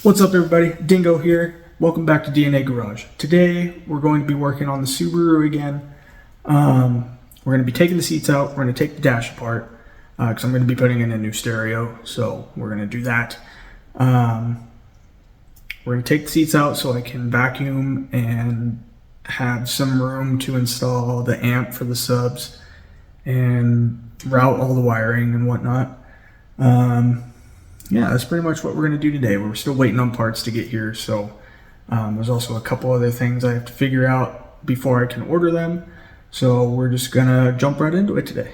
What's up everybody, Dingo here. Welcome back to DNA Garage. Today we're going to be working on the Subaru again. We're going to be taking the seats out, we're going to take the dash apart because I'm going to be putting in a new stereo, so we're going to do that. We're going to take the seats out so I can vacuum and have some room to install the amp for the subs and route all the wiring and whatnot. Yeah, that's pretty much what we're going to do today. We're still waiting on parts to get here, so there's also a couple other things I have to figure out before I can order them. So we're just going to jump right into it today.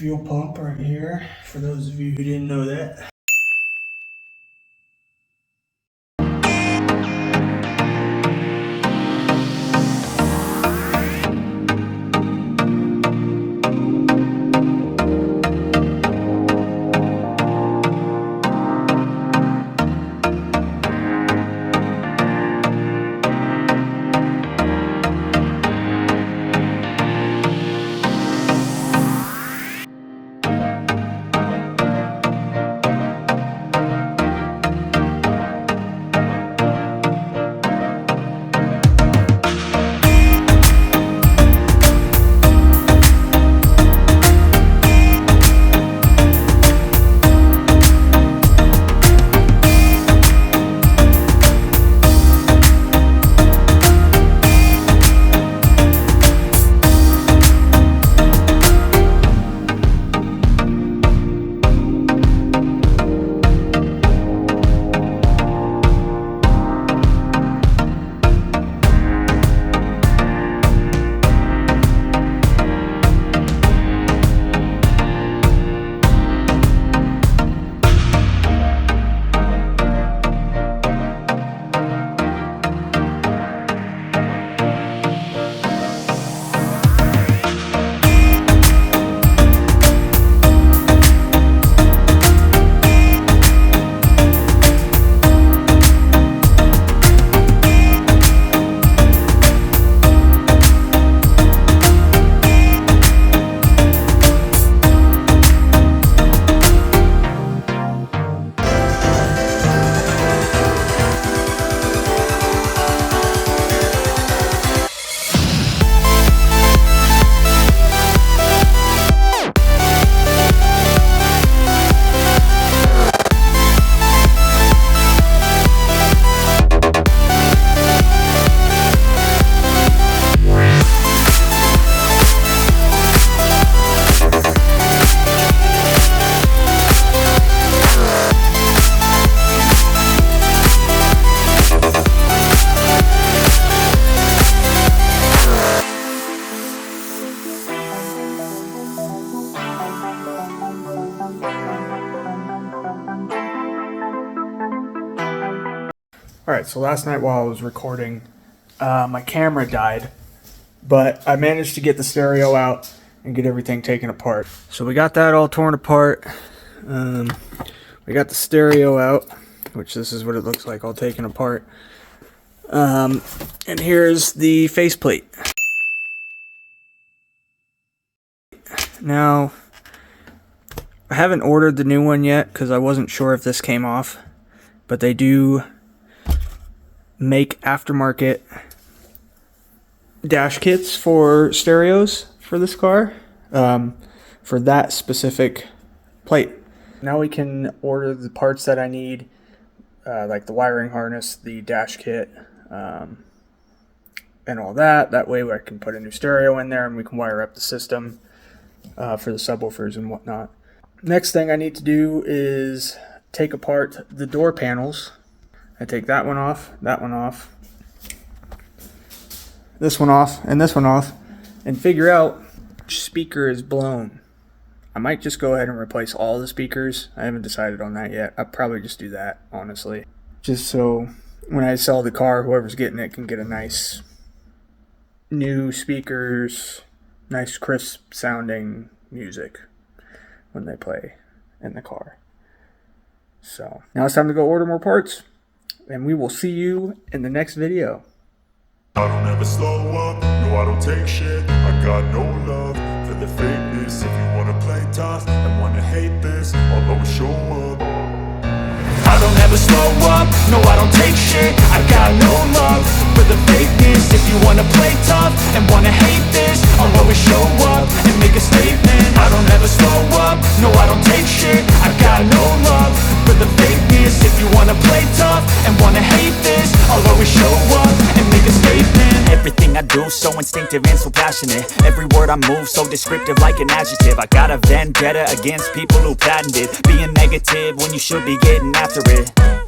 fuel pump right here, for those of you who didn't know that. Alright, so last night while I was recording, my camera died, but I managed to get the stereo out and get everything taken apart. So we got that all torn apart. We got the stereo out, which this is what it looks like all taken apart. And here's the faceplate. Now, I haven't ordered the new one yet because I wasn't sure if this came off, but they do make aftermarket dash kits for stereos for this car, for that specific plate. Now we can order the parts that I need, like the wiring harness, the dash kit, and all that. That way I can put a new stereo in there and we can wire up the system for the subwoofers and whatnot. Next thing I need to do is take apart the door panels. I take that one off, this one off, and figure out which speaker is blown. I might just go ahead and replace all the speakers. I haven't decided on that yet. I'll probably just do that, honestly. Just so when I sell the car, whoever's getting it can get a nice new speakers, nice crisp sounding music when they play in the car. So now it's time to go order more parts, and we will see you in the next video. I don't ever slow up, no I don't take shit. I got no love for the fakeness. If you wanna play tough and wanna hate this, I'll always show up. I don't ever slow up, no I don't take shit. I got no love for the fakeness. If you wanna play tough and wanna hate this, I'll always show up and make a statement. I don't ever slow up, no I don't take shit. I got no love for the fakeness. If you wanna play tough and wanna hate this, I'll always show up and make a statement. Everything I do so instinctive and so passionate. Every word I move so descriptive like an adjective. I got a vendetta against people who patented being negative when you should be getting after it.